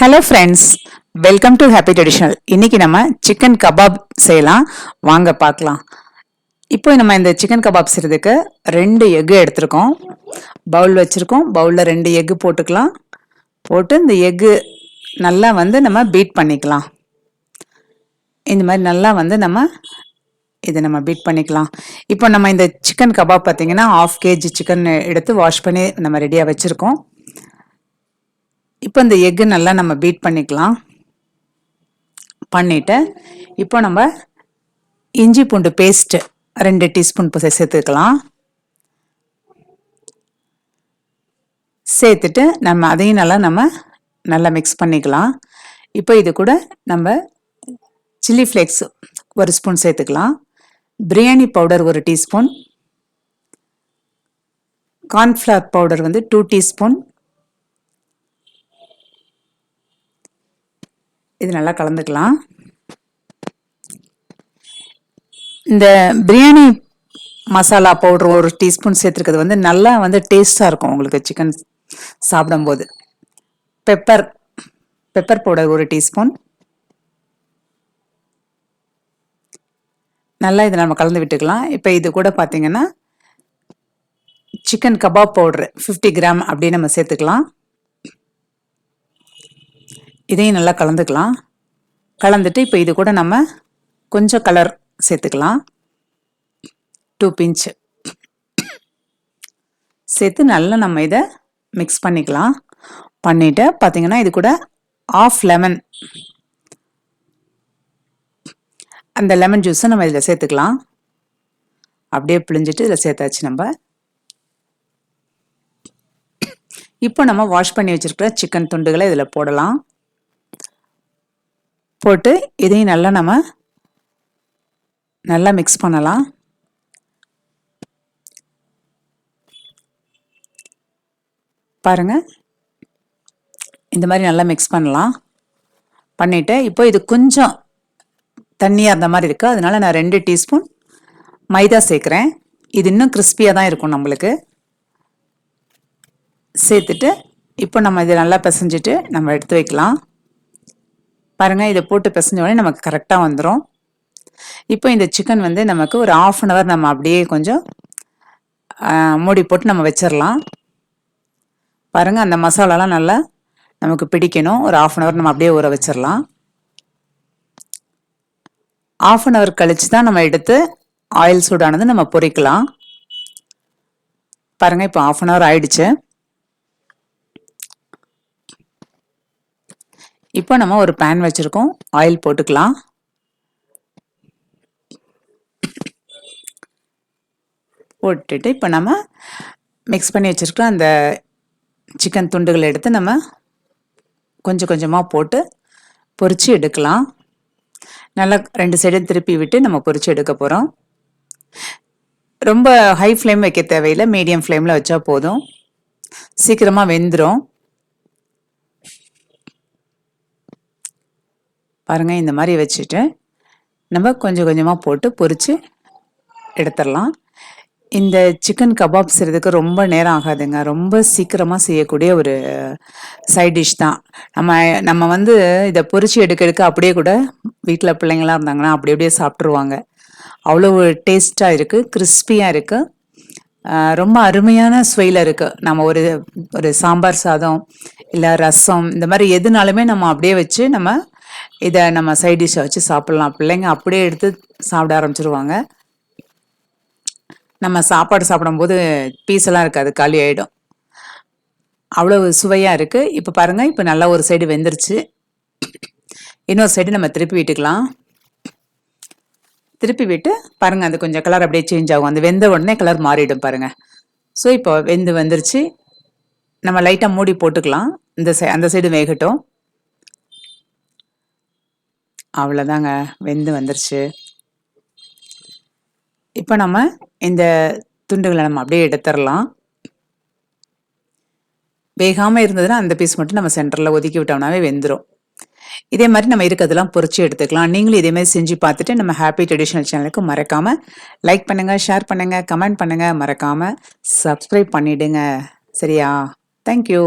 Hello friends, welcome to happy traditional. இன்னைக்கு நம்ம chicken kebab செய்யலாம், வாங்க பார்க்கலாம். இப்போ நம்ம இந்த சிக்கன் கபாப் செய்யறதுக்கு 2 எக்கு எடுத்திருக்கோம். பவுல் வச்சுருக்கோம். பவுலில் 2 எக்கு போட்டுக்கலாம். போட்டு இந்த எக்கு நல்லா நம்ம பீட் பண்ணிக்கலாம். இந்த மாதிரி நல்லா இதை நம்ம பீட் பண்ணிக்கலாம். இப்போ நம்ம இந்த சிக்கன் கபாப் பார்த்தீங்கன்னா 1/2 kg சிக்கன் எடுத்து வாஷ் பண்ணி நம்ம ரெடியாக வச்சுருக்கோம். இப்போ இந்த எக்கு நல்லா நம்ம பீட் பண்ணிக்கலாம். பண்ணிவிட்டு இப்போ நம்ம இஞ்சி பூண்டு பேஸ்ட் 2 டீஸ்பூன் சேர்த்துக்கலாம். சேர்த்துட்டு நம்ம அதையும் நல்லா மிக்ஸ் பண்ணிக்கலாம். இப்போ இது கூட நம்ம சில்லி ஃப்ளேக்ஸ் 1 ஸ்பூன் சேர்த்துக்கலாம். Biryani powder 1 teaspoon, cornflour powder 2 teaspoon. இது நல்லா கலந்துக்கலாம். இந்த பிரியாணி மசாலா பவுடர் 1 டீஸ்பூன் சேர்த்துருக்கிறது நல்லா டேஸ்டாக இருக்கும் உங்களுக்கு சிக்கன் சாப்பிடும்போது. Pepper powder 1 teaspoon. நல்லா இதை நம்ம கலந்து விட்டுக்கலாம். இப்போ இது கூட பார்த்தீங்கன்னா சிக்கன் கபாப் பவுடர் 50 கிராம் அப்படியே நம்ம சேர்த்துக்கலாம். இதையும் நல்லா கலந்துக்கலாம். கலந்துட்டு இப்போ இது கூட நம்ம கொஞ்சம் கலர் சேர்த்துக்கலாம். 2 பிஞ்ச் சேர்த்து நல்லா நம்ம இதை மிக்ஸ் பண்ணிக்கலாம். பண்ணிவிட்டு பார்த்தீங்கன்னா இது கூட 1/2 லெமன், அந்த லெமன் ஜூஸை நம்ம இதில் சேர்த்துக்கலாம். அப்படியே பிழிஞ்சிட்டு இதில் சேர்த்தாச்சு. நம்ம இப்போ நம்ம வாஷ் பண்ணி வச்சுருக்கிற சிக்கன் துண்டுகளை இதில் போடலாம். போட்டு இதையும் நல்லா மிக்ஸ் பண்ணலாம். பாருங்க, இந்த மாதிரி நல்லா மிக்ஸ் பண்ணலாம். பண்ணிவிட்டு இப்போ இது கொஞ்சம் தண்ணியாக இருந்த மாதிரி இருக்குது, அதனால நான் 2 டீஸ்பூன் மைதா சேர்க்குறேன். இது இன்னும் கிறிஸ்பியாக தான் இருக்கும் நம்மளுக்கு. சேர்த்துட்டு இப்போ நம்ம இதை நல்லா பிசைஞ்சிட்டு நம்ம எடுத்து வைக்கலாம். பாருங்கள், இதை போட்டு பிசைஞ்ச உடனே நமக்கு கரெக்டாக வந்துடும். இப்போ இந்த சிக்கன் நமக்கு ஒரு 1/2 hour நம்ம அப்படியே கொஞ்சம் மூடி போட்டு நம்ம வச்சிடலாம். பாருங்கள், அந்த மசாலாலாம் நல்லா நமக்கு பிடிக்கணும். ஒரு 1/2 hour நம்ம அப்படியே ஊற வச்சிடலாம். 1/2 hour கழிச்சு தான் நம்ம எடுத்து ஆயில் சூடானது நம்ம பொரிக்கலாம். பாருங்கள், இப்போ 1/2 hour ஆயிடுச்சு. இப்போ நம்ம ஒரு பேன் வச்சுருக்கோம், ஆயில் போட்டுக்கலாம். போட்டுட்டு இப்போ நம்ம மிக்ஸ் பண்ணி வச்சுருக்க அந்த சிக்கன் துண்டுகளை எடுத்து நம்ம கொஞ்சம் கொஞ்சமாக போட்டு பொரித்து எடுக்கலாம். நல்லா 2 சைடும் திருப்பி விட்டு நம்ம பொரித்து எடுக்க போகிறோம். ரொம்ப ஹை ஃப்ளேம் வைக்க தேவையில்லை, மீடியம் ஃப்ளேமில் வச்சா போதும், சீக்கிரமாக வெந்துடும். பாருங்கள், இந்த மாதிரி வச்சுட்டு நம்ம கொஞ்சம் கொஞ்சமாக போட்டு பொரித்து எடுத்துடலாம். இந்த சிக்கன் கபாப் செய்கிறதுக்கு ரொம்ப நேரம் ஆகாதுங்க. ரொம்ப சீக்கிரமாக செய்யக்கூடிய ஒரு சைட் டிஷ் தான். நம்ம இதை பொரித்து எடுக்க அப்படியே கூட வீட்டில் பிள்ளைங்களாம் இருந்தாங்கன்னா அப்படியே சாப்பிட்ருவாங்க. அவ்வளோ டேஸ்ட்டாக இருக்குது, கிறிஸ்பியாக இருக்குது, ரொம்ப அருமையான சுவையில் இருக்குது. நம்ம ஒரு சாம்பார் சாதம் இல்லை ரசம் இந்த மாதிரி எதுனாலுமே நம்ம அப்படியே வச்சு இதை நம்ம சைட் டிஷ்ஷை வச்சு சாப்பிட்லாம். பிள்ளைங்க அப்படியே எடுத்து சாப்பிட ஆரம்பிச்சிருவாங்க. நம்ம சாப்பாடு சாப்பிடும்போது பீஸெல்லாம் இருக்காது, காலி ஆகிடும். அவ்வளோ சுவையாக இருக்குது. இப்போ பாருங்கள், இப்போ நல்லா ஒரு சைடு வெந்துருச்சு. இன்னொரு சைடு நம்ம திருப்பி விட்டுக்கலாம். திருப்பி விட்டு பாருங்கள், அது கொஞ்சம் கலர் அப்படியே சேஞ்ச் ஆகும். அந்த வெந்த உடனே கலர் மாறிடும் பாருங்கள். ஸோ இப்போ வந்துருச்சு. நம்ம லைட்டாக மூடி போட்டுக்கலாம். அந்த சைடு வேகட்டும். அவ்வளோதாங்க, வந்துருச்சு. இப்போ நம்ம இந்த துண்டுகளை நம்ம அப்படியே எடுத்துடலாம். வேகாமல் இருந்ததுன்னா அந்த பீஸ் மட்டும் நம்ம சென்டரில் ஒதுக்கி விட்டோம்னாவே வெந்துடும். இதே மாதிரி நம்ம இருக்கிறதெல்லாம் பொரிச்சு எடுத்துக்கலாம். நீங்களும் இதே மாதிரி செஞ்சு பார்த்துட்டு நம்ம ஹாப்பி ட்ரெடிஷனல் சேனலுக்கு மறக்காமல் லைக் பண்ணுங்கள், ஷேர் பண்ணுங்கள், கமெண்ட் பண்ணுங்கள், மறக்காமல் சப்ஸ்கிரைப் பண்ணிவிடுங்க. சரியா? தேங்க்யூ.